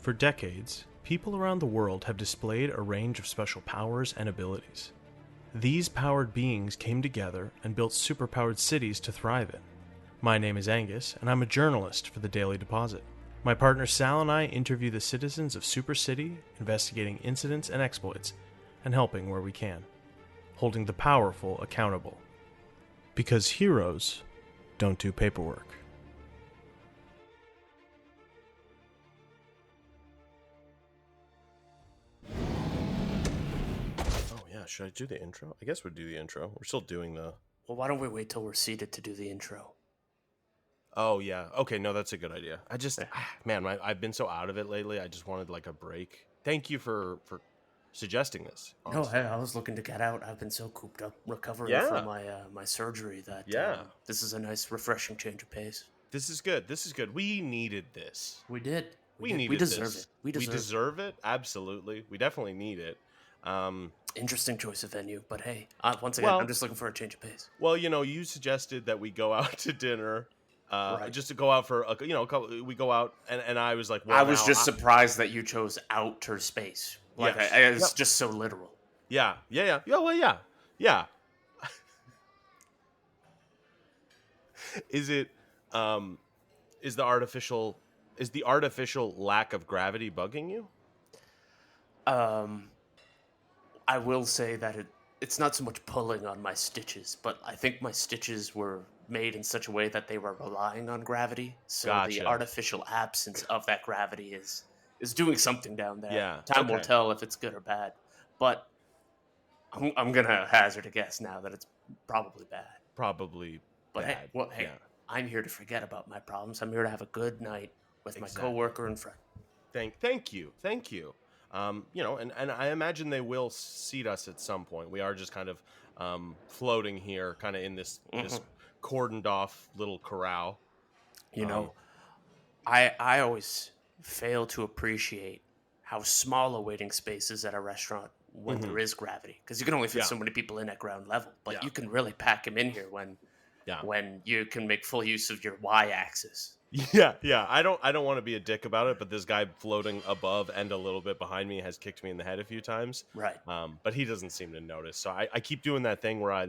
For decades, people around the world have displayed a range of special powers and abilities. These powered beings came together and built superpowered cities to thrive in. My name is Angus, and I'm a journalist for the Daily Deposit. My partner Sal and I interview the citizens of Super City, investigating incidents and exploits, and helping where we can, holding the powerful accountable. Because heroes don't do paperwork. Oh yeah, should I do the intro? I guess we'd do the intro. We're still doing the... Well, why don't we wait till we're seated to do the intro? Oh yeah, okay, no, that's a good idea. I just, man, I've been so out of it lately, I just wanted like a break. Thank you for suggesting this, No, honestly. hey, I was looking to get out. I've been so cooped up recovering Yeah. from my surgery that this is a nice, refreshing change of pace. This is good. This is good. We needed this. We did. We needed We deserve this. it. We deserve it. Absolutely. We definitely need it. Interesting choice of venue, but hey, once again, Well- I'm just looking for a change of pace. Well, you know, you suggested that we go out to dinner, Right. just to go out for, we go out, and I was like, well, I was now just surprised that you chose outer space. Like, Yes. it's Yep. just so literal. Yeah. Well, yeah. Is it, is the artificial lack of gravity bugging you? I will say that it's not so much pulling on my stitches, but I think my stitches were made in such a way that they were relying on gravity. So the Gotcha. artificial absence of that gravity is doing something down there. Yeah, Time will okay. tell if it's good or bad. But I'm gonna hazard a guess now that it's probably bad. Probably But bad. hey, yeah. I'm here to forget about my problems. I'm here to have a good night with my Exactly. coworker and friend. Thank you. And I imagine they will seat us at some point. We are just kind of floating here, kind of in this cordoned off little corral. You know, I always fail to appreciate how small a waiting space is at a restaurant when there is gravity, because you can only fit Yeah. so many people in at ground level. But Yeah. you can really pack them in here when Yeah. you can make full use of your y-axis. Yeah. I don't want to be a dick about it, but this guy floating above and a little bit behind me has kicked me in the head a few times. Right. But he doesn't seem to notice. So I keep doing that thing where I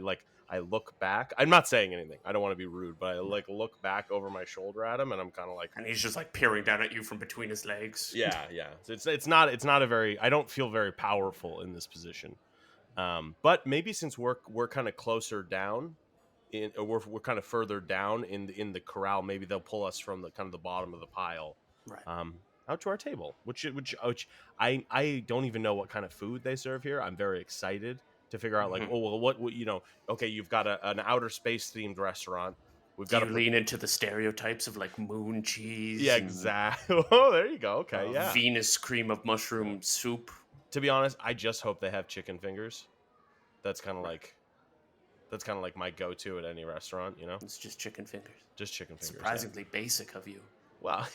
look back. I'm not saying anything. I don't want to be rude, but I look back over my shoulder at him, and I'm kind of like, And he's just like peering down at you from between his legs. yeah. So it's not a very. I don't feel very powerful in this position. But maybe since we're kind of closer down, we're kind of further down in the corral, maybe they'll pull us from the kind of the bottom of the pile, Right. out to our table, which I don't even know what kind of food they serve here. I'm very excited to figure out, like, oh well, what okay, you've got an outer space themed restaurant. We've Do got you lean into the stereotypes of like moon cheese? yeah, and, exactly. Oh, there you go. Okay, yeah. Venus cream of mushroom soup. To be honest, I just hope they have chicken fingers. That's kind of like my go-to at any restaurant, you know? It's just chicken fingers. Just chicken fingers. yeah. Surprisingly basic of you. Well,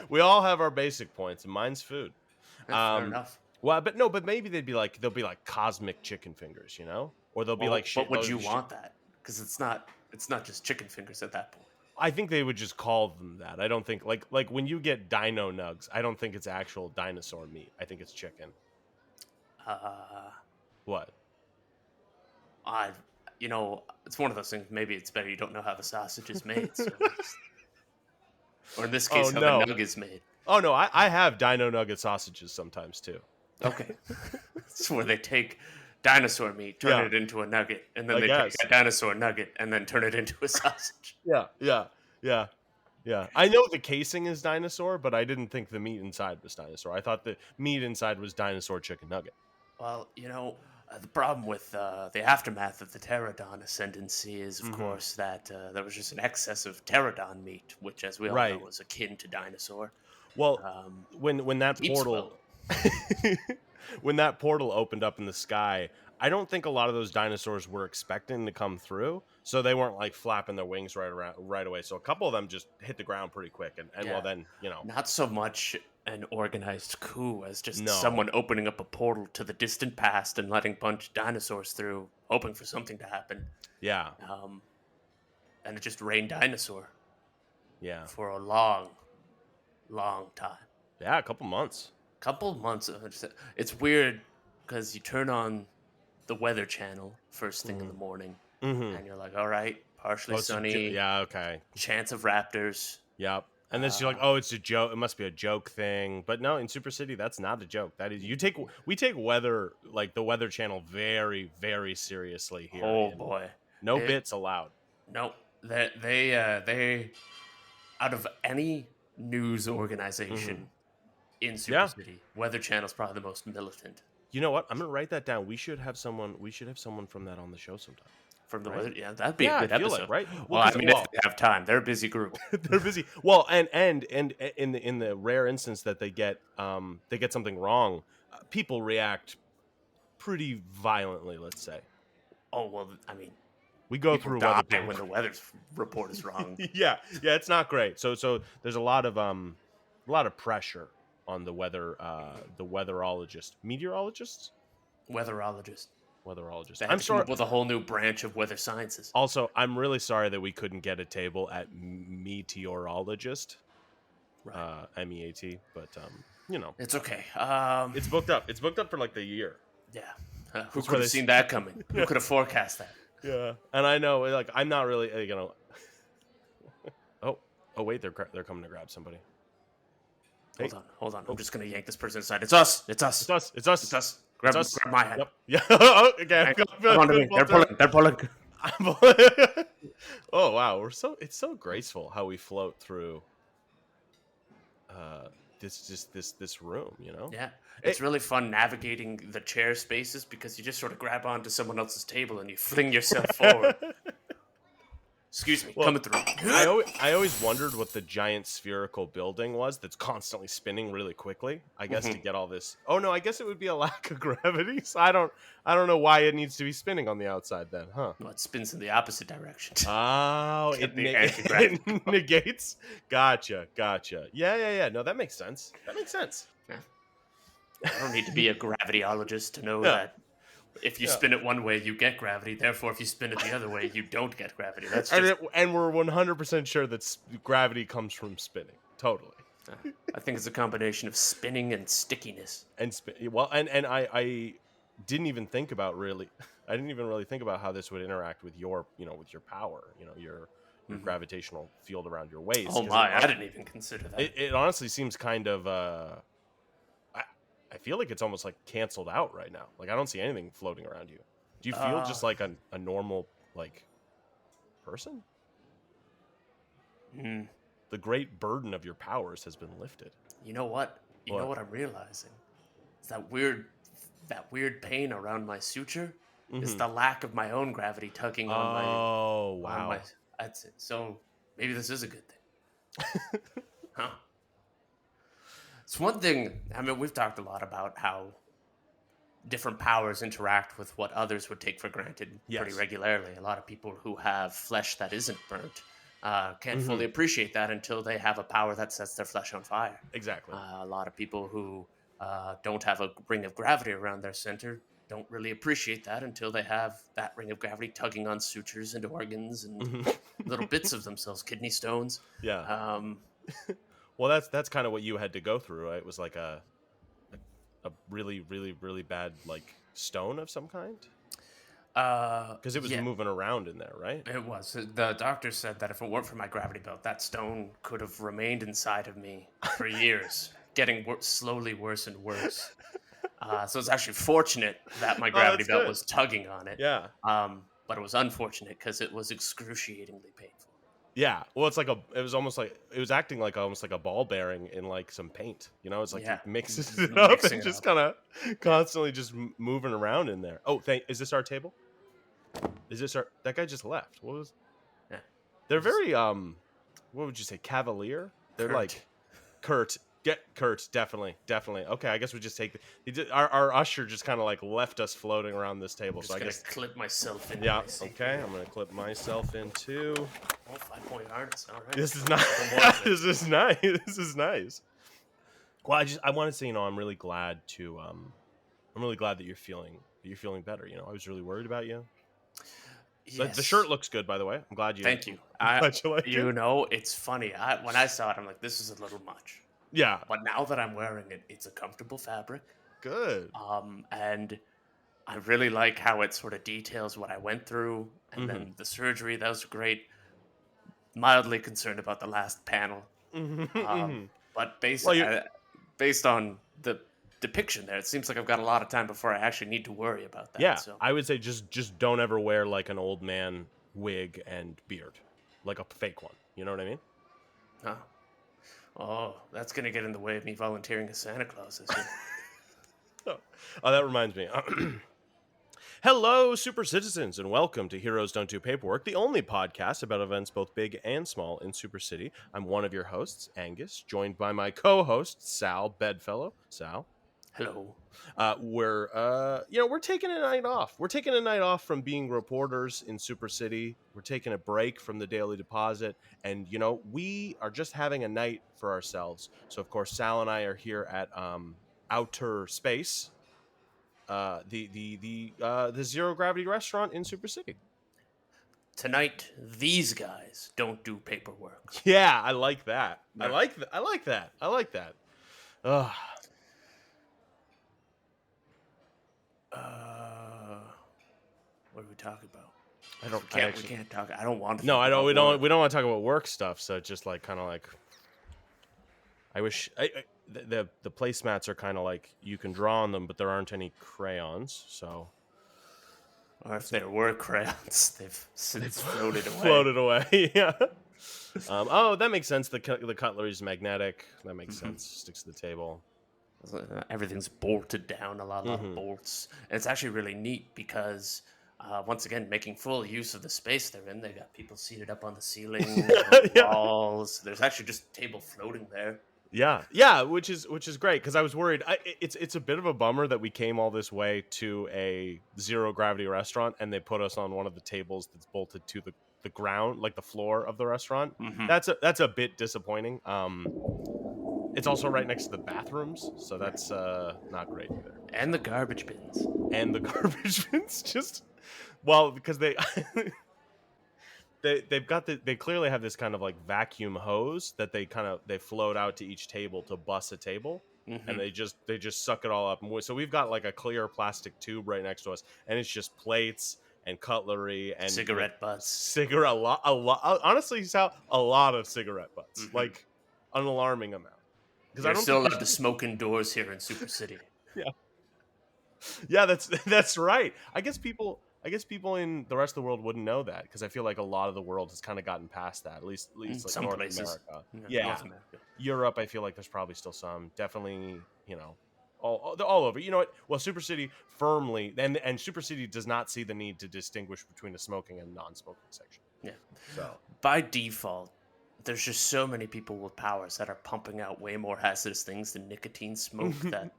we all have our basic points, and mine's food. Fair enough. Well, but maybe they'll be like cosmic chicken fingers, you know? Or they'll be like shit. But would you want that? Because it's not just chicken fingers at that point. I think they would just call them that. I don't think like when you get dino nugs, I don't think it's actual dinosaur meat. I think it's chicken. What? It's one of those things. Maybe it's better you don't know how the sausage is made. So or in this case, how the nug is made. Oh no, I have dino nugget sausages sometimes too. Okay. It's where they take dinosaur meat, turn it into a nugget, and then I they guess. take a dinosaur nugget and then turn it into a sausage. Yeah. I know the casing is dinosaur, but I didn't think the meat inside was dinosaur. I thought the meat inside was dinosaur chicken nugget. Well, the problem with the aftermath of the pterodon ascendancy is, of course, that there was just an excess of pterodon meat, which, as we all know, was akin to dinosaur. Well, when that keeps portal when that portal opened up in the sky, I don't think a lot of those dinosaurs were expecting to come through, so they weren't like flapping their wings right away. So a couple of them just hit the ground pretty quick, and well then Not so much an organized coup as just No. someone opening up a portal to the distant past and letting a bunch of dinosaurs through, hoping for something to happen. Yeah, And it just rained dinosaur yeah. for a long, long time. Yeah, a couple months. Couple months. It's weird because you turn on the Weather Channel first thing in the morning, and you're like, all right, partially sunny. Yeah, okay. Chance of raptors. Yep. And then you're like, oh, it's a joke. It must be a joke thing. But no, in Super City, that's not a joke. That is, we take weather, like the Weather Channel, very, very seriously here. Oh boy, no bits allowed. No, they out of any news organization in Super City, Weather Channel's probably the most militant. You know what? I'm gonna write that down. We should have someone from that on the show sometime. From the Weather, that'd be a good episode, like, right? Well, I mean, if they have time, they're a busy group. They're busy. Well, and in the rare instance that they get something wrong, people react pretty violently. Let's say. Oh well, I mean, we go through weather when the weather report is wrong. yeah, it's not great. So there's a lot of pressure on the meteorologists. I'm sorry, with a whole new branch of weather sciences. Also, I'm really sorry that we couldn't get a table at meteorologist, right. MEAT, but it's okay. It's booked up. It's booked up for like the year. Yeah, who could have seen that coming? Who could have forecast that? Yeah, and I know, like, I'm not really, oh wait, they're coming to grab somebody. Hey. Hold on. I'm just gonna yank this person aside. It's us. Grab my hand. Yep. Yeah. Okay. They're pulling. Oh wow, it's so graceful how we float through this room, Yeah. It's really fun navigating the chair spaces because you just sort of grab onto someone else's table and you fling yourself forward. Excuse me, coming through. I always wondered what the giant spherical building was that's constantly spinning really quickly. I guess to get all this. Oh no, I guess it would be a lack of gravity. So I don't know why it needs to be spinning on the outside then, huh? Well, it spins in the opposite direction. Oh, it negates. Gotcha. Yeah. No, that makes sense. Yeah. I don't need to be a gravityologist to know that. If you spin it one way, you get gravity. Therefore, if you spin it the other way, you don't get gravity. That's just... and we're 100% sure that gravity comes from spinning. Totally. I think it's a combination of spinning and stickiness. And I didn't even think about I didn't even really think about how this would interact with your power. Your gravitational field around your waist. Oh my! I didn't even consider that. It honestly seems kind of. I feel like it's almost like canceled out right now. Like I don't see anything floating around you. Do you feel just like a normal person? The great burden of your powers has been lifted. You know what? You know what I'm realizing? It's that weird pain around my suture. It's the lack of my own gravity tugging on my. Oh wow! That's it. So maybe this is a good thing. Huh? It's one thing, I mean, we've talked a lot about how different powers interact with what others would take for granted pretty regularly. A lot of people who have flesh that isn't burnt can't fully appreciate that until they have a power that sets their flesh on fire. Exactly. A lot of people who don't have a ring of gravity around their center don't really appreciate that until they have that ring of gravity tugging on sutures and organs and little bits of themselves, kidney stones. Yeah. Well, that's kind of what you had to go through, right? It was like a really, really, really bad stone of some kind. Because it was moving around in there, right? It was. The doctor said that if it weren't for my gravity belt, that stone could have remained inside of me for years, getting slowly worse and worse. So it's actually fortunate that my gravity belt was tugging on it. Yeah. But it was unfortunate because it was excruciatingly painful. Yeah, well, it was acting almost like a ball bearing in some paint. It's like it mixes it up and just kind of constantly just moving around in there. Oh, is this our table? That guy just left? What was? Yeah, they're very what would you say, cavalier? They're curt. Get Kurt, definitely. Okay, I guess we just take our usher just kind of left us floating around this table. So I guess clip myself in. Yeah. Okay, I'm gonna clip myself in too. Oh, 5-point harness. All right. This is nice. This is nice. Well, I want to say, I'm really glad that you're feeling better. I was really worried about you. Yes. The shirt looks good, by the way. I'm glad you. Thank you. I'm glad you like it. It's funny. When I saw it, I'm like, this is a little much. Yeah. But now that I'm wearing it, it's a comfortable fabric. Good. And I really like how it sort of details what I went through, and Mm-hmm. then the surgery. That was great. Mildly concerned about the last panel, Mm-hmm. but Well, you based on the depiction there, it seems like I've got a lot of time before I actually need to worry about that. yeah, So, I would say just don't ever wear like an old man wig and beard, like a fake one. You know what I mean? huh. Oh, that's gonna get in the way of me volunteering as Santa Claus this year. Oh, that reminds me. Hello, super citizens, and welcome to Heroes Don't Do Paperwork, the only podcast about events both big and small in Super City. I'm one of your hosts, Angus, joined by my co-host, Sal Bedfellow. Sal. Hello. We're taking a night off. We're taking a night off from being reporters in Super City. We're taking a break from the Daily Deposit, and we are just having a night for ourselves. So, of course, Sal and I are here at Outer Space, the zero gravity restaurant in Super City. Tonight, these guys don't do paperwork. Yeah, I like that. Yeah. I like that. Ugh. What are we talking about? I don't. We can't talk. I don't want to. No, think I don't. about We don't. work. We don't want to talk about work stuff. So it's just like kind of like. I wish the placemats are kind of like you can draw on them, but there aren't any crayons. So. Or if there were crayons, they've since floated away. Floated away. Yeah. Oh, that makes sense. The cutlery is magnetic. That makes sense. Sticks to the table. Everything's bolted down, a lot of bolts. And it's actually really neat because, once again, making full use of the space they're in. They got people seated up on the ceiling, on the walls. There's actually just a table floating there. Yeah, which is great because I was worried. It's a bit of a bummer that we came all this way to a zero gravity restaurant and they put us on one of the tables that's bolted to the ground, like the floor of the restaurant. Mm-hmm. That's a bit disappointing. It's also right next to the bathrooms, so that's not great either. And the garbage bins. Just because they they clearly have this kind of like vacuum hose that they float out to each table to bus a table, and they just suck it all up. So we've got like a clear plastic tube right next to us, and it's just plates and cutlery and cigarette butts. A lot. Honestly, Sal, a lot of cigarette butts, like an alarming amount. Because I'm still allowed to smoke indoors here in Super City. Yeah, that's right. I guess people in the rest of the world wouldn't know that because I feel like a lot of the world has kind of gotten past that. At least like some North places. America. North America. Europe, I feel like there's probably still some. Definitely, all over. You know what? Well, Super City firmly and Super City does not see the need to distinguish between a smoking and non-smoking section. Yeah. So by default, there's just so many people with powers that are pumping out way more hazardous things than nicotine smoke that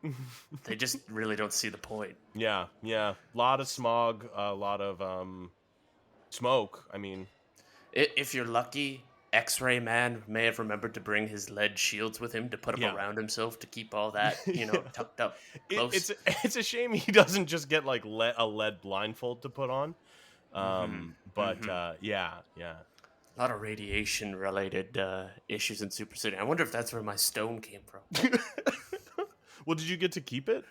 they just really don't see the point. Yeah. A lot of smog, a lot of smoke. I mean, if you're lucky, X-Ray Man may have remembered to bring his lead shields with him to put them around himself to keep all that, tucked up close. It's a shame he doesn't just get like a lead blindfold to put on. Yeah. A lot of radiation-related issues in Super City. I wonder if that's where my stone came from. Well, did you get to keep it?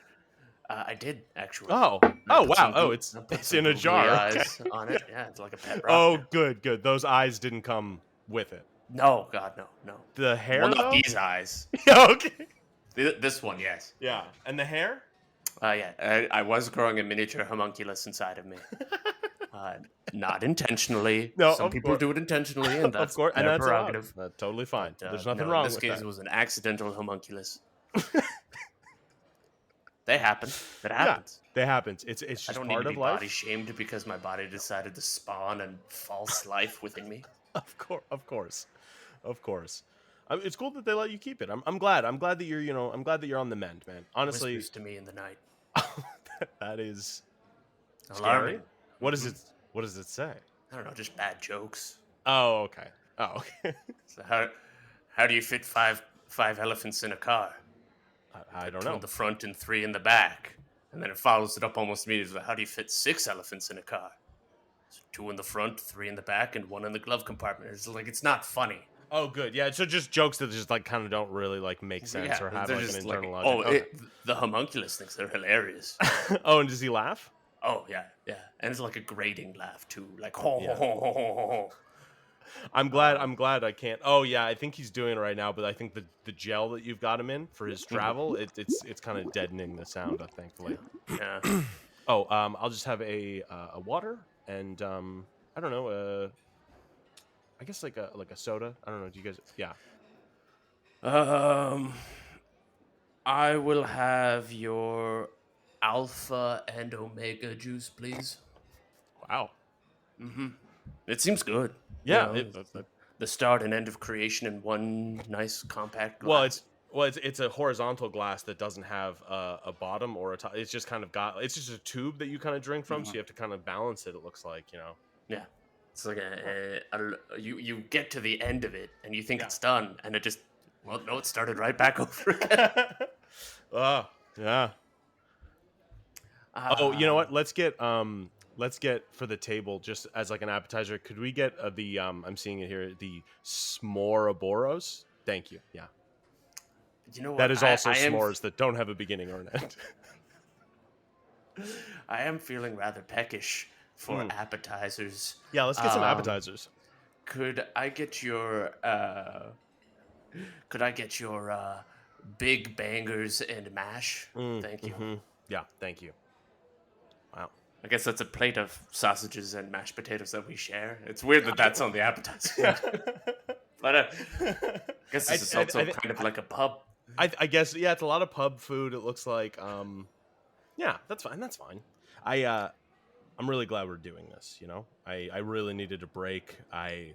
I did, actually. Oh, wow. Oh, it's in a jar. Eyes on it. Yeah, it's like a pet rock. Oh, good. Those eyes didn't come with it. No, God, no. The hair, well, not these eyes. Okay. This one, yes. Yeah, and the hair? Yeah. I was growing a miniature homunculus inside of me. Not intentionally. No, some people do it intentionally, and that's their prerogative. That's totally fine. But, there's nothing wrong with that. In this case, it was an accidental homunculus. They happen. It happens. Yeah, that happens. It's just part of life. I don't need to be body shamed because my body decided to spawn a false life within me. Of course. It's cool that they let you keep it. I'm glad. I'm glad that you're I'm glad that you're on the mend, man. Honestly, whispers to me in the night. that is alarming. Scary. What does it say? I don't know, just bad jokes. Oh, okay. So how do you fit five elephants in a car? I don't know. 2 in the front and 3 in the back. And then it follows it up almost immediately. How do you fit 6 elephants in a car? So 2 in the front, 3 in the back, and 1 in the glove compartment. It's like, it's not funny. Oh, good. Yeah, so just jokes that just like kind of don't really like make sense or have they're like an just internal oh, logic. the homunculus thinks they're hilarious. Okay. Oh, and does he laugh? Oh yeah, yeah, and it's like a grating laugh too, like ho ho Yeah. ho ho ho ho. I'm glad. Um, I'm glad I can't. Oh yeah, I think he's doing it right now. But I think the gel that you've got him in for his travel, it's kind of deadening the sound. Thankfully. yeah. Oh, I'll just have a water and I don't know. I guess like a soda. I don't know. Do you guys? Yeah. Um, I will have your alpha and omega juice, please. Wow. It seems good. You Yeah. know, the start and end of creation in one nice compact Well, glass. it's a horizontal glass that doesn't have a bottom or a top. It's just kind of got. It's just a tube that you kind of drink from, so you have to kind of balance it. It looks like, you know. Yeah. It's like you get to the end of it and you think it's done, and it just no, it started right back over again. Oh yeah. Oh, you know what? Let's get for the table just as like an appetizer. Could we get the I'm seeing it here, the s'moraboros? Thank you. Yeah, You know what? that is also I am s'mores that don't have a beginning or an end. I am feeling rather peckish for appetizers. Yeah, let's get some Um, appetizers. Could I get your big bangers and mash? Thank you. Yeah, thank you. Wow. I guess that's a plate of sausages and mashed potatoes that we share. It's weird that that's on the appetizer. But I guess this is also kind of like a pub. I guess yeah, it's a lot of pub food. It looks like yeah, that's fine. That's fine. I'm really glad we're doing this, you know? I really needed a break. I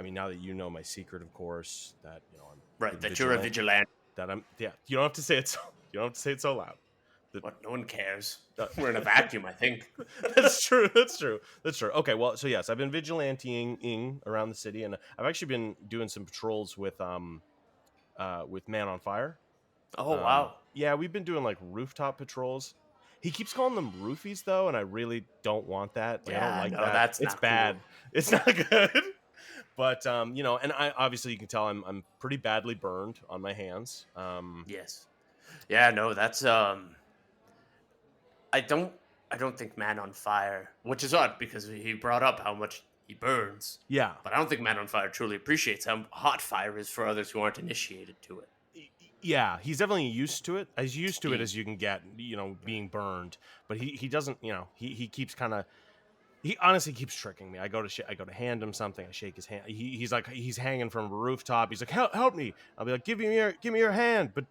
mean, now that you know my secret, of course, that, you know, I'm Right, that you're a vigilante. that I'm yeah, you don't have to say it you don't have to say it so loud. What? No one cares. We're in a vacuum, I think. That's true. That's true. That's true. Okay, well, so yes, I've been vigilanteing around the city, and I've actually been doing some patrols with Man on Fire. Oh wow. Yeah, we've been doing like rooftop patrols. He keeps calling them roofies though, and I really don't want that. Like, I don't like that. That's it's not bad. cool. It's not good. But you know, and I obviously you can tell I'm pretty badly burned on my hands. Yes. Yeah. No. That's I don't think Man on Fire, which is odd because he brought up how much he burns. Yeah. But I don't think Man on Fire truly appreciates how hot fire is for others who aren't initiated to it. Yeah, he's definitely used to it. As used to it as you can get, you know, being burned. But he doesn't, you know, he keeps kind of, he honestly keeps tricking me. I go to hand him something. I shake his hand. He's like, he's hanging from a rooftop. He's like, help me. I'll be like, give me your hand, but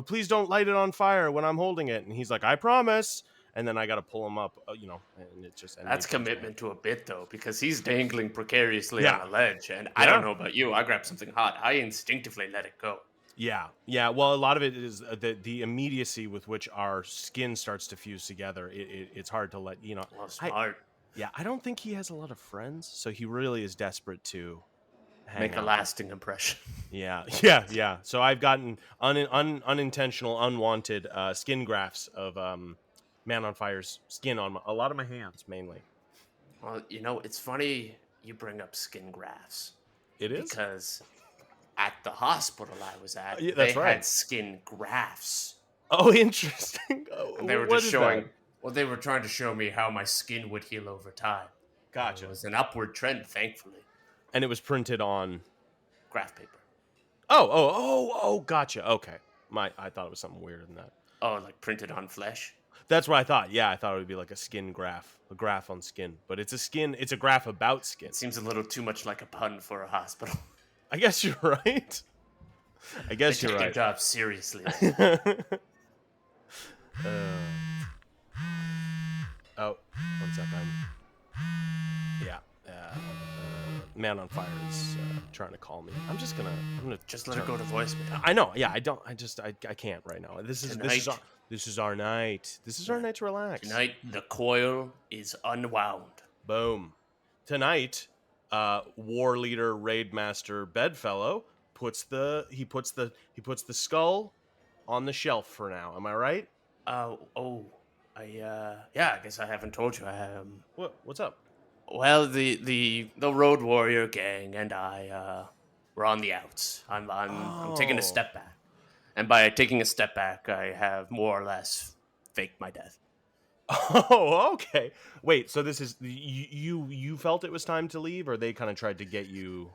please don't light it on fire when I'm holding it. And he's like, I promise. And then I got to pull him up, you know, and it just. That's commitment to a bit, though, because he's dangling precariously Yeah. on a ledge. And I don't know about you. I grab something hot. I instinctively let it go. Yeah. Well, a lot of it is the immediacy with which our skin starts to fuse together. It's hard to let, you know. Well, smart. I don't think he has a lot of friends, so he really is desperate to make a lasting impression. Yeah. So I've gotten unintentional, unwanted skin grafts of Man on Fire's skin on a lot of my hands, mainly. Well, you know, it's funny you bring up skin grafts. It is? Because at the hospital I was at, that's they right. had skin grafts. Oh, interesting. And they were just showing. Well, they were trying to show me how my skin would heal over time. Gotcha. It was an upward trend, thankfully. And it was printed on graph paper. Oh, gotcha. Okay. I thought it was something weirder than that. Oh, like printed on flesh? That's what I thought. Yeah, I thought it would be like a skin graph, a graph on skin. But it's a graph about skin. It seems a little too much like a pun for a hospital. I guess you're right. They take their job seriously. Oh, 1 second. Yeah. Man on Fire is trying to call me. I'm gonna just let it go to voicemail. I know. Yeah, I can't right now. This is our night. This is our night to relax. Tonight the coil is unwound. Boom. Tonight, war leader raid master Bedfellow puts the skull on the shelf for now. Am I right? I guess I haven't told you. What's up? Well, the Road Warrior gang and I we're on the outs. I'm taking a Oh. step back, and by taking a step back, I have more or less faked my death. Oh, okay. Wait, so this is you felt it was time to leave, or they kind of tried to get you?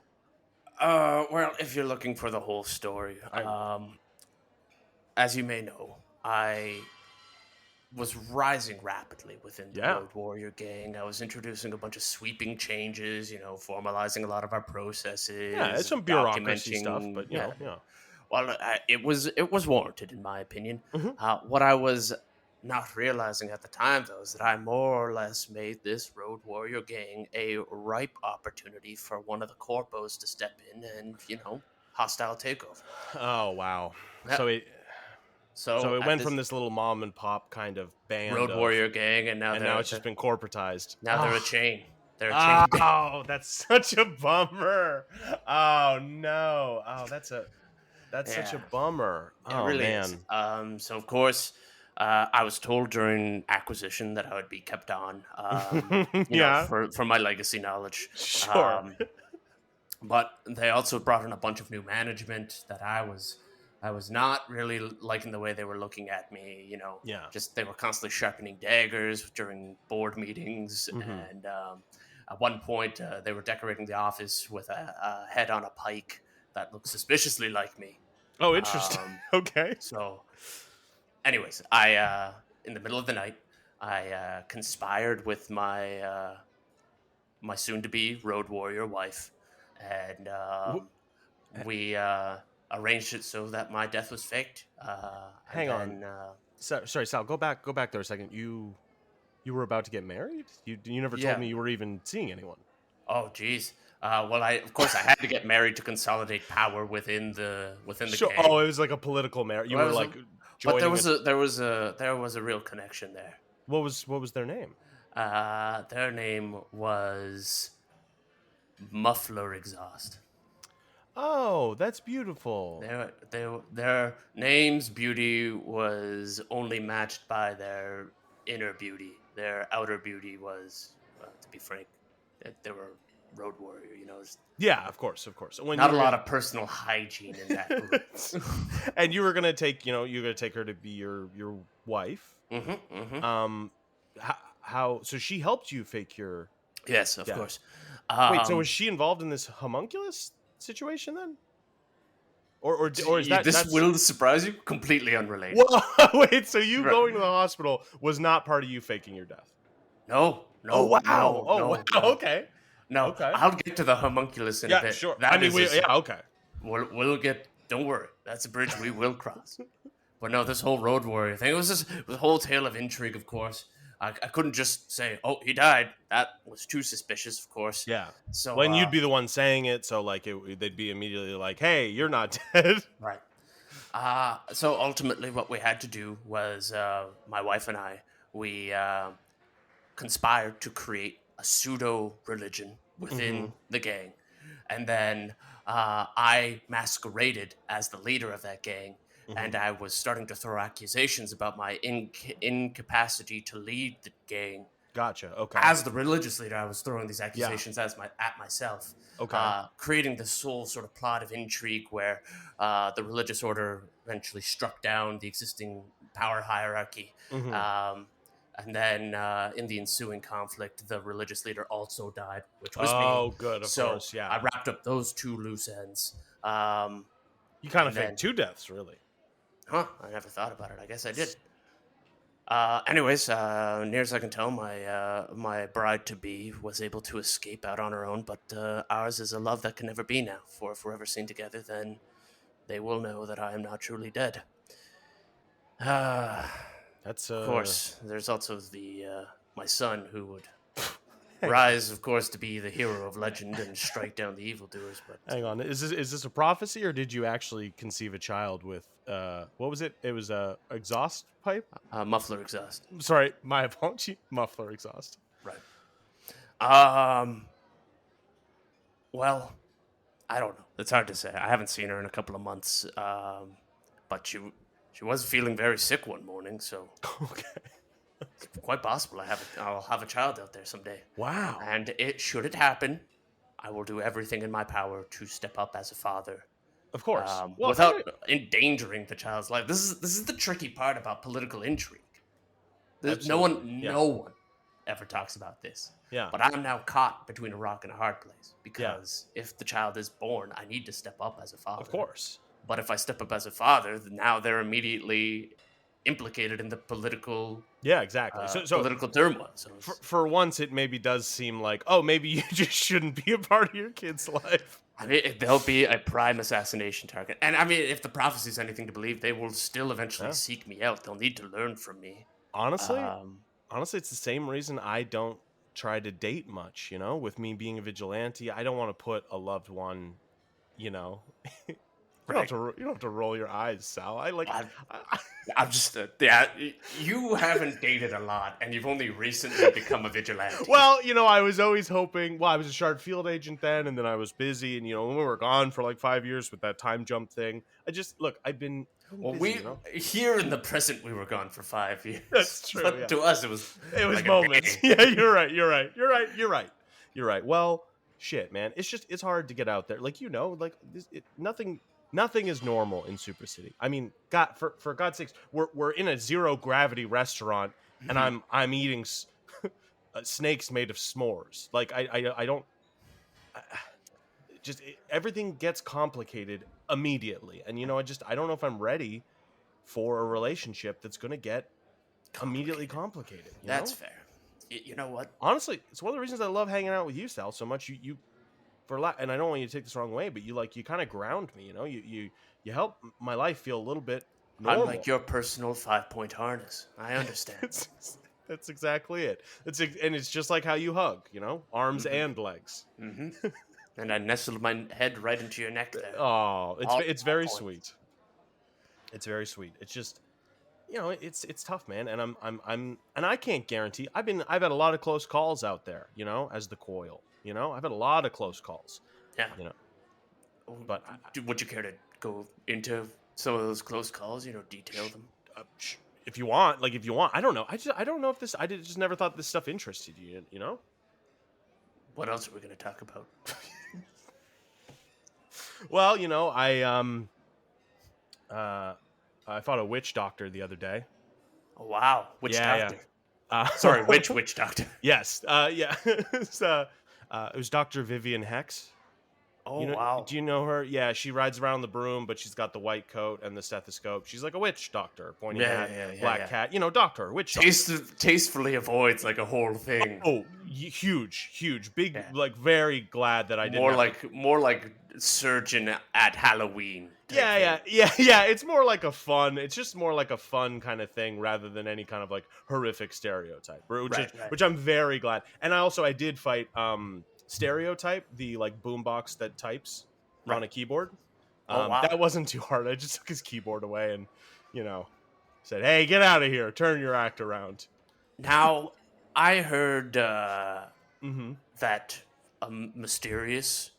Well, if you're looking for the whole story, I as you may know, I was rising rapidly within the Yeah. Road Warrior gang. I was introducing a bunch of sweeping changes, formalizing a lot of our Yeah, it's processes, some bureaucracy stuff, documenting. but Yeah, yeah. well, it was warranted in my opinion. Hmm. What I was not realizing at the time, though, is that I more or less made this Road Warrior gang a ripe opportunity for one of the corpos to step in and hostile takeover. Oh, wow. Yeah. So it so So it at went from this this little mom and pop kind of band Road of, Warrior gang, and now and now it's just been corporatized. they're a Oh, chain. They're a chain. oh, that's such a bummer. Oh no. Oh, that's such Yeah, a bummer. it Oh really is. man. So of course, I was told during acquisition that I would be kept on, Yeah, for my legacy knowledge. sure. Um, but they also brought in a bunch of new management that I was not really liking the way they were looking at me. Yeah. Just they were constantly sharpening daggers during board meetings, Hmm. and at one point they were decorating the office with a head on a pike that looked suspiciously like me. Oh, interesting. Um, Okay. so, anyways, I in the middle of the night, I conspired with my soon-to-be road warrior wife, and W- we arranged it so that my death was faked. And Hang on. then, Sorry, Sal. Go back there a second. You were about to get married? You never told yeah. me you were even seeing anyone. Oh, geez. Well, of course I had to get married to consolidate power within the Sure. Oh, gang. it was like a political marriage. You Well, were like but there joining was a real connection there. what was their name? Their name was Muffler Exhaust. Oh, that's beautiful. Their name's beauty was only matched by their inner beauty. Their outer beauty was, to be frank, they were road warrior. There's Yeah, of course. When not you a were lot of personal hygiene in that group. and you were gonna take, you're gonna take her to be your wife. Mm-hmm. Um, how? So she helped you fake your Yes, of death. course. Wait, so was she involved in this homunculus situation then? Or is This that's will surprise you. Completely unrelated. well, wait, so you Right. going to the hospital was not part of you faking your death? No, Oh no, wow! no, Oh wow! no, no, Okay, no. okay. I'll get to the homunculus in a Yeah, bit. sure. I That mean, is, yeah, okay. we'll get. Don't worry, that's a bridge we will cross. But no, this whole road warrior thing, it was a whole tale of intrigue, of course. I couldn't just say, "Oh, he died." That was too suspicious, of course. Yeah. So, Well, and you'd be the one saying it, so like they'd be immediately like, "Hey, you're not dead." right. So ultimately, what we had to do was my wife and I we conspired to create a pseudo religion Hmm. within the gang, and then I masqueraded as the leader of that gang, Hmm. and I was starting to throw accusations about my incapacity to lead the gang. Gotcha. Okay. As the religious leader, I was throwing these Yeah. accusations at myself, Okay. creating this whole sort of plot of intrigue where the religious order eventually struck down the existing power hierarchy. Hmm. Um, and then in the ensuing conflict, the religious leader also died, which was me. Oh, good. Of So course. Yeah. I wrapped up those two loose ends. You kind of And faked then, two deaths, really. I never thought about it. I guess I did. Anyways, near as I can tell, my bride to be was able to escape out on her own, but ours is a love that can never be now. For if we're ever seen together, then they will know that I am not truly dead. Of That's course, there's also the my son who would Hang on. rise, of course, to be the hero of legend and strike down the evildoers. But Hang on. Is this a prophecy, or did you actually conceive a child with what was it? It was a exhaust pipe. muffler exhaust, Sorry, my apology. Muffler exhaust. right? Um, well, I don't know. It's hard to say. I haven't seen her in a couple of months. But she was feeling very sick one morning, so Okay. it's quite possible I'll have a child out there someday. Wow. And should it happen, I will do everything in my power to step up as a father, Of course. Well, without endangering the child's life. This is the tricky part about political intrigue. absolutely. No one ever talks about this. Yeah. But I'm now caught between a rock and a hard place Yeah. because if the child is born, I need to step up as a father. Of course. But if I step up as a father, now they're immediately implicated in the political Yeah, exactly. political turmoil. So for once, it maybe does seem like, oh, maybe you just shouldn't be a part of your kid's life. I mean, they'll be a prime assassination target. And I mean, if the prophecy is anything to believe, they will still eventually seek me out. They'll need to learn from me. Honestly, it's the same reason I don't try to date much, with me being a vigilante. I don't want to put a loved one, Right. You don't have to roll your eyes, Sal. I'm just, you haven't dated a lot, and you've only recently become a vigilante. Well, I was always hoping, I was a Shard field agent then, and then I was busy, and, when we were gone for like 5 years with that time jump thing, I've been well, busy, here in the present, we were gone for 5 years. That's true. But to us, it was like moments. Yeah, you're right. Well, shit, man. It's hard to get out there. Nothing is normal in Super City. I mean, God, for God's sakes, we're in a zero gravity restaurant, and I'm eating snakes made of s'mores. Like I don't. Everything gets complicated immediately, and I don't know if I'm ready for a relationship that's going to get immediately complicated. That's fair. You know what? Honestly, it's one of the reasons I love hanging out with you, Sal, so much. And I don't want you to take this the wrong way, but you kind of ground me. You help my life feel a little bit normal. I'm like your personal 5-point harness. I understand. That's exactly it. And it's just like how you hug. Arms and legs. Mm-hmm. And I nestled my head right into your neck there. Oh, it's very sweet. It's very sweet. It's just, it's tough, man. And and I can't guarantee. I've had a lot of close calls out there, as the coil. I've had a lot of close calls. Yeah. But would you care to go into some of those close calls? Detail them. If you want, I don't know. I don't know if this. I just never thought this stuff interested you. What else are we going to talk about? Well, I fought a witch doctor the other day. Oh, wow. Which doctor? Yeah. Sorry, which witch doctor? Yes. Yeah. It was Dr. Vivian Hex. Oh, wow. Do you know her? Yeah, she rides around the broom, but she's got the white coat and the stethoscope. She's like a witch doctor, pointing at black cat. Doctor, witch doctor. Tastefully avoids like a whole thing. Oh, huge, big, very glad that I didn't. More like surgeon at Halloween. Yeah. It's more like a fun. It's just more like a fun kind of thing rather than any kind of like horrific stereotype. Which I'm very glad. And I did fight Stereotype, the like boombox that types on a keyboard. Wow. That wasn't too hard. I just took his keyboard away and said, "Hey, get out of here! Turn your act around." Now, I heard that a mysterious,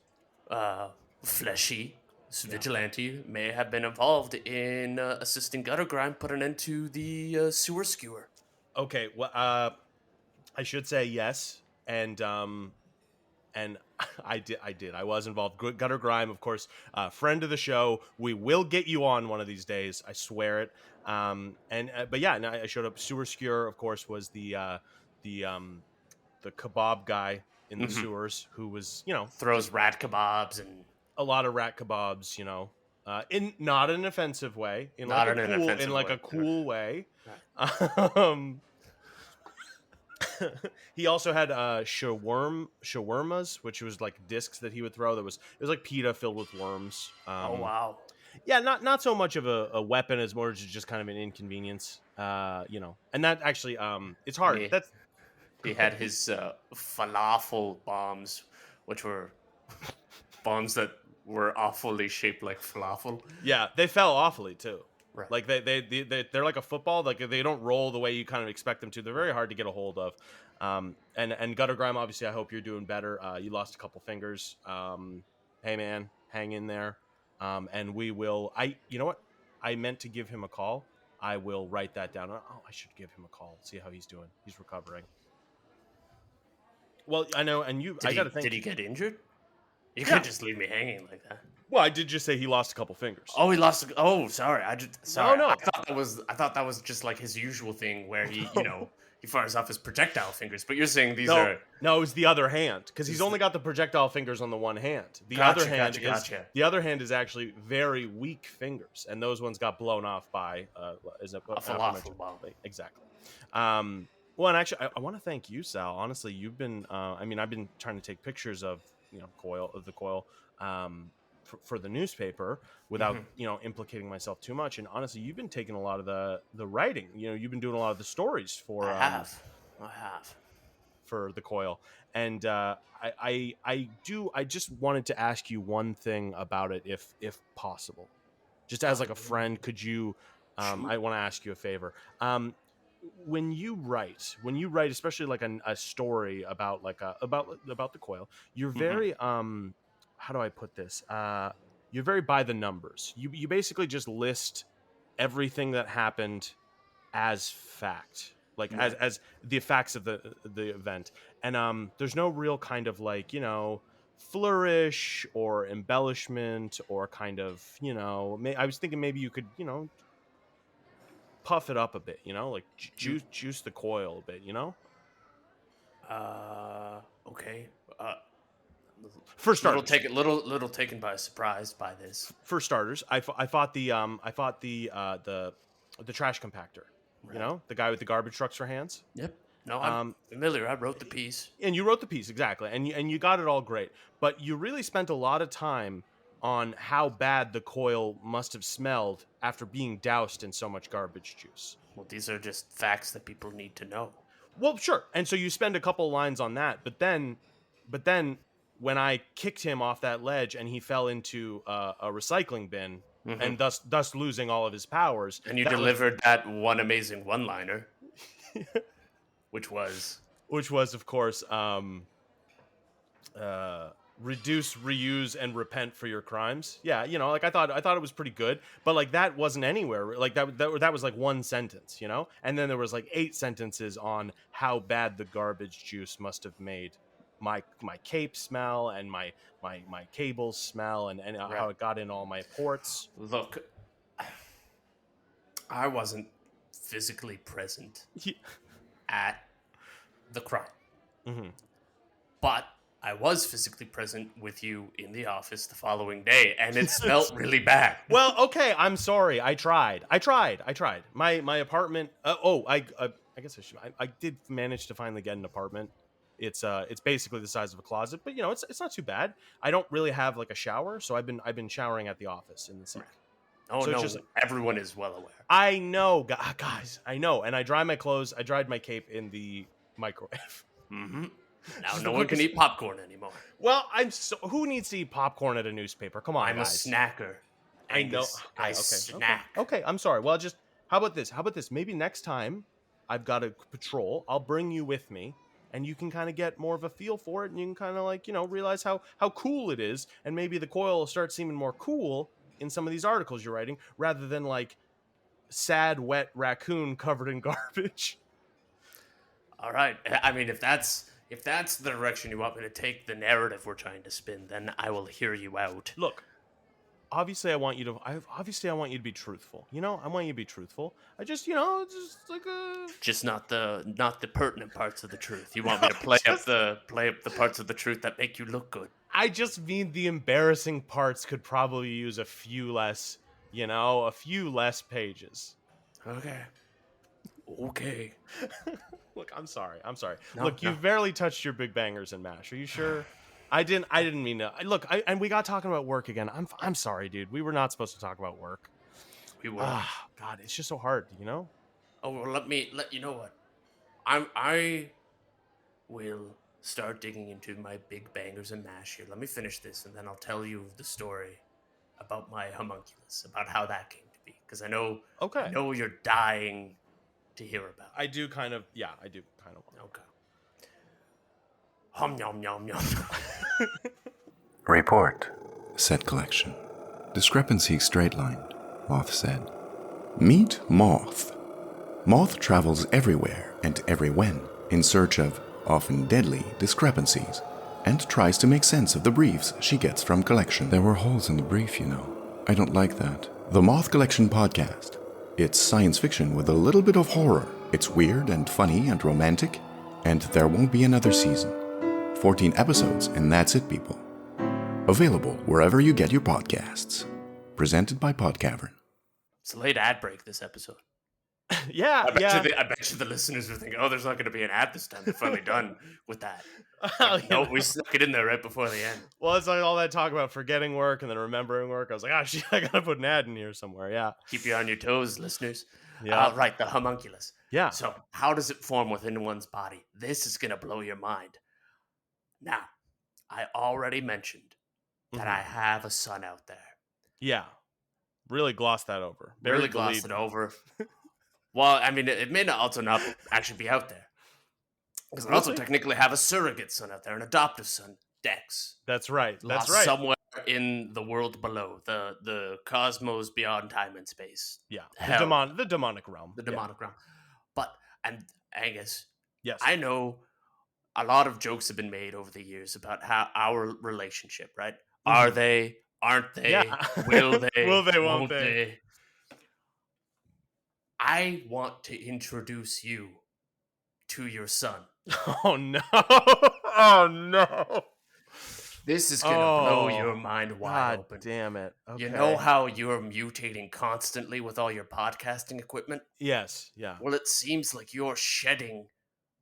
fleshy vigilante may have been involved in assisting Gutter Grime put an end to the sewer skewer. Okay, well, I should say yes, and I did. I was involved. Gutter Grime, of course, friend of the show. We will get you on one of these days. I swear it. But yeah, and I showed up. Sewer skewer, of course, was the kebab guy in the sewers who was, throws rat kebabs and a lot of rat kebabs, in not an offensive way, in a cool way. Right. He also had shawarmas, which was like discs that he would throw. It was like pita filled with worms. Oh wow! Yeah, not so much of a weapon as more just kind of an inconvenience. And that actually, it's hard. He had his falafel bombs, which were bombs that were awfully shaped like falafel. Yeah, they fell awfully too. Right. Like they're like a football. Like they don't roll the way you kind of expect them to. They're very hard to get a hold of. And Gutter Grime, obviously, I hope you're doing better. You lost a couple fingers. Hey man, hang in there. And we will. You know what? I meant to give him a call. I will write that down. Oh, I should give him a call. See how he's doing. He's recovering. Well, I know, and you. I got to think. Did he get injured? You can't just leave me hanging like that. Well, I did just say he lost a couple fingers. Oh, he lost. Oh, sorry. Sorry. No. I thought that was just like his usual thing where he, he fires off his projectile fingers. But you're saying these are. No, it's the other hand because he's only got the projectile fingers on the one hand. The other hand is actually very weak fingers, and those ones got blown off by a falafel bomb. Exactly. Well, and actually, I want to thank you, Sal. Honestly, you've been. I've been trying to take pictures of the coil. For the newspaper without implicating myself too much, and honestly you've been taking a lot of the writing. You've been doing a lot of the stories for I have for the coil, and I just wanted to ask you one thing about it if possible, just as like a friend. Could you I want to ask you a favor. When you write especially like a story about about the coil, you're very how do I put this? You're very by the numbers. You basically just list everything that happened as fact, like as the facts of the event, and there's no real kind of like flourish or embellishment or kind of I was thinking maybe you could puff it up a bit, like juice the coil a bit, Okay. For starters, little taken by surprise by this. For starters, I fought the trash compactor. Right. The guy with the garbage trucks for hands. Yep. No, I'm familiar. I wrote the piece. And you wrote the piece exactly, and you got it all great. But you really spent a lot of time on how bad the coil must have smelled after being doused in so much garbage juice. Well, these are just facts that people need to know. Well, sure. And so you spend a couple lines on that, but then when I kicked him off that ledge and he fell into a recycling bin, and thus losing all of his powers. And you delivered that one amazing one-liner, which was, of course, reduce, reuse, and repent for your crimes. Yeah, I thought it was pretty good, but like that wasn't anywhere. Like that was like one sentence, and then there was like 8 sentences on how bad the garbage juice must have made my cape smell and my cables smell and right. How it got in all my ports. Look, I wasn't physically present at the crime, but I was physically present with you in the office the following day, and it smelled really bad. Well, okay, I'm sorry. I tried. My apartment. I guess I did manage to finally get an apartment. It's basically the size of a closet, but it's not too bad. I don't really have like a shower, so I've been showering at the office in the sink. Oh, so no, everyone is well aware. I know, guys. I know, and I dry my clothes. I dried my cape in the microwave. Mm-hmm. Now no one can eat popcorn anymore. Well, who needs to eat popcorn at a newspaper? Come on, guys. I'm a snacker. Angus, I snack. Okay, I'm sorry. Well, how about this? Maybe next time I've got a patrol, I'll bring you with me, and you can kind of get more of a feel for it, and you can kind of like realize how cool it is, and maybe the coil will start seeming more cool in some of these articles you're writing, rather than like sad wet raccoon covered in garbage. All right. I mean, if that's the direction you want me to take the narrative we're trying to spin, then I will hear you out. Look, obviously I want you to be truthful. I want you to be truthful. I just, just like a... Just not the pertinent parts of the truth. You want me to play up the parts of the truth that make you look good. I just mean the embarrassing parts could probably use a few less pages. Okay. Look, I'm sorry. No, Look, you've barely touched your big bangers and mash. Are you sure? I didn't mean to. Look, and we got talking about work again. I'm sorry, dude. We were not supposed to talk about work. We were. God, it's just so hard, Oh, well, let you know what? I will start digging into my big bangers and mash here. Let me finish this, and then I'll tell you the story about my homunculus, about how that came to be. Because I know you're dying to hear about. I do kind of want. Okay. Hum yum yum yum. Report. Set collection. Discrepancy straight line. Moth said. Meet Moth. Moth travels everywhere and everywhen in search of often deadly discrepancies. and tries to make sense of the briefs she gets from Collection. There were holes in the brief, you know. I don't like that. The Moth Collection podcast. It's science fiction with a little bit of horror. It's weird and funny and romantic, and there won't be another season. 14 episodes, and that's it, people. Available wherever you get your podcasts. Presented by Podcavern. It's a late ad break this episode. Yeah, I bet you the listeners are thinking, oh, there's not going to be an ad this time. They're finally done with that. No, we snuck it in there right before the end. Well, it's like all that talk about forgetting work and then remembering work. I was like, oh, shit, I got to put an ad in here somewhere. Yeah. Keep you on your toes, listeners. Yeah. Right, the homunculus. Yeah. So how does it form within one's body? This is going to blow your mind. Now, I already mentioned that I have a son out there. Yeah. Really glossed that over. Really glossed it over. Well, I mean, it may also not actually be out there. Because I also technically have a surrogate son out there, an adoptive son, Dex. That's right. That's Lost right. somewhere in the world below, the cosmos beyond time and space. Yeah. Hell. The demonic realm. The demonic realm. But, and Angus, yes. I know a lot of jokes have been made over the years about how our relationship, right? Are they? Aren't they? Yeah. Will they? Will they? Won't they? I want to introduce you to your son. Oh no! Oh no! This is gonna blow your mind wide open. Damn it! Okay. You know how you're mutating constantly with all your podcasting equipment? Yes. Yeah. Well, it seems like you're shedding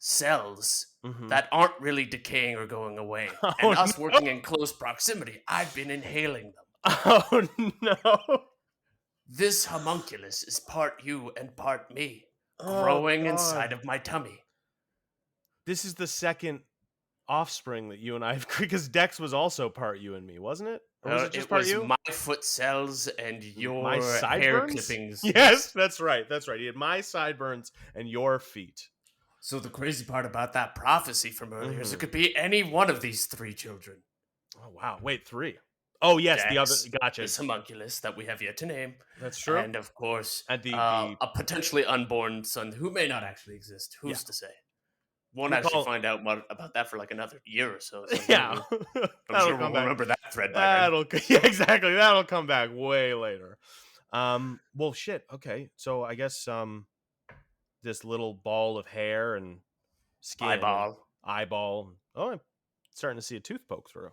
cells that aren't really decaying or going away. And us working in close proximity, I've been inhaling them. Oh no! This homunculus is part you and part me, growing inside of my tummy. This is the second offspring that you and I have, because Dex was also part you and me, wasn't it? Or was it just part you? My foot cells and your my hair clippings. Yes, that's right. That's right. He had my sideburns and your feet. So the crazy part about that prophecy from earlier is it could be any one of these three children. Oh wow! Wait, 3. Oh yes, Dex, the other. Gotcha. This homunculus that we have yet to name. That's true. And of course, and a potentially unborn son who may not actually exist. Who's to say? Won't actually find out about that for like another year or so. Yeah, I'm sure we'll remember that thread. Yeah, exactly. That'll come back way later. Well, shit. Okay, so I guess this little ball of hair and skin, eyeball. Oh, I'm starting to see a tooth poke through.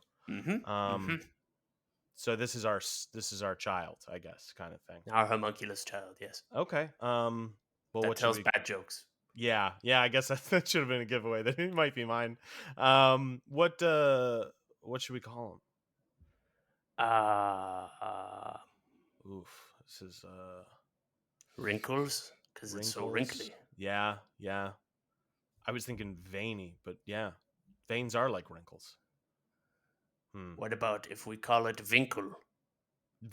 So this is our child, I guess, kind of thing. Our homunculus child, yes. Okay. Well, that tells bad jokes. Yeah. I guess that should have been a giveaway. That it might be mine. What should we call him? This is Wrinkles, because it's so wrinkly. Yeah. I was thinking veiny, but yeah, veins are like wrinkles. What about if we call it Winkle?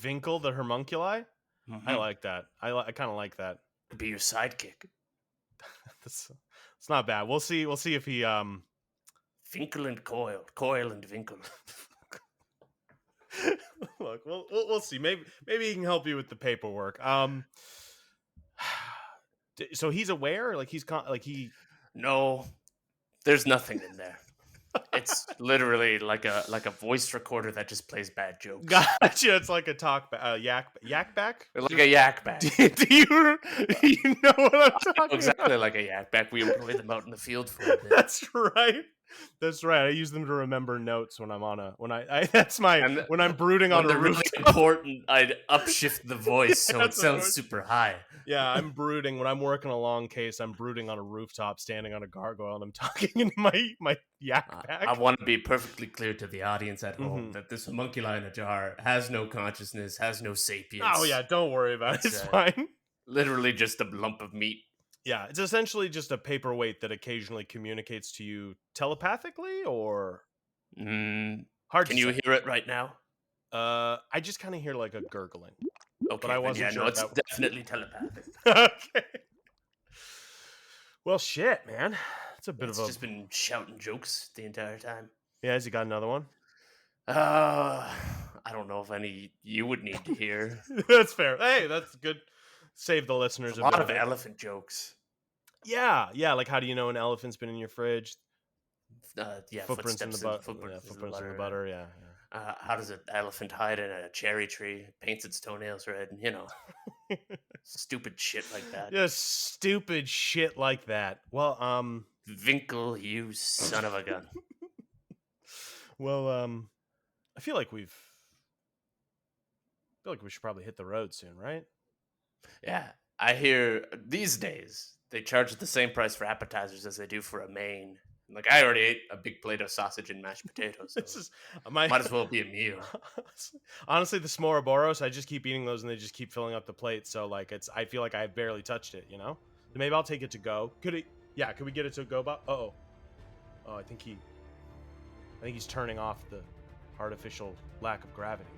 Winkle the homunculi? I like that. I kind of like that. Could be your sidekick. It's not bad. We'll see if he Winkle and Coil and Winkle. Look, we'll see. Maybe he can help you with the paperwork. So he's aware, like he. No, there's nothing in there. It's literally like a voice recorder that just plays bad jokes. Gotcha. It's like a yak back. Like a yak back. Do you know what I'm talking exactly about? Like a yak back. We employ them out in the field for a bit. That's right. I use them to remember notes when I'm on when I'm brooding on a rooftop. Really important. I'd upshift the voice so it sounds super high. Yeah, I'm brooding when I'm working a long case. I'm brooding on a rooftop, standing on a gargoyle, and I'm talking in my yak bag. I want to be perfectly clear to the audience at home that this homunculi in a jar has no consciousness, has no sapience. Oh yeah, don't worry about it. It's fine. Literally just a lump of meat. Yeah, it's essentially just a paperweight that occasionally communicates to you telepathically, or hard. Can you hear it right now? I just kind of hear like a gurgling. Okay, but I wasn't sure. No, it's definitely telepathic. Okay. Well, shit, man. It's a bit of a. Just been shouting jokes the entire time. Yeah, has he got another one? I don't know if any you would need to hear. That's fair. Hey, that's good. Save the listeners a lot of elephant jokes. Yeah. Like how do you know an elephant's been in your fridge? Yeah, Footprints in the butter. footprints Footprints in the butter. Yeah. How does an elephant hide in a cherry tree? Paints its toenails red, and stupid shit like that. Just stupid shit like that. Well, Winkle, you son of a gun. Well, I feel like we should probably hit the road soon, right? Yeah, I hear these days they charge the same price for appetizers as they do for a main. Like, I already ate a big plate of sausage and mashed potatoes. So This is my might as well be a meal. honestly, the Smoraboros, I just keep eating those and they just keep filling up the plate. So like, I feel like I barely touched it. Maybe I'll take it to go. Could we get it to go? Oh, I think he's turning off the artificial lack of gravity.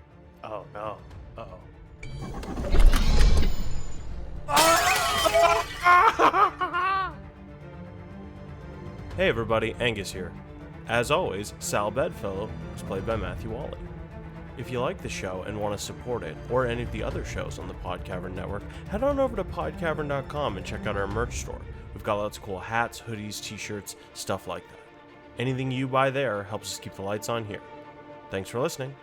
Oh no. Uh-oh. Hey everybody, Angus here. As always, Sal Bedfellow is played by Matthew Wally. If you like the show and want to support it, or any of the other shows on the Podcavern Network, head on over to podcavern.com and check out our merch store. We've got lots of cool hats, hoodies, t-shirts, stuff like that. Anything you buy there helps us keep the lights on here. Thanks for listening.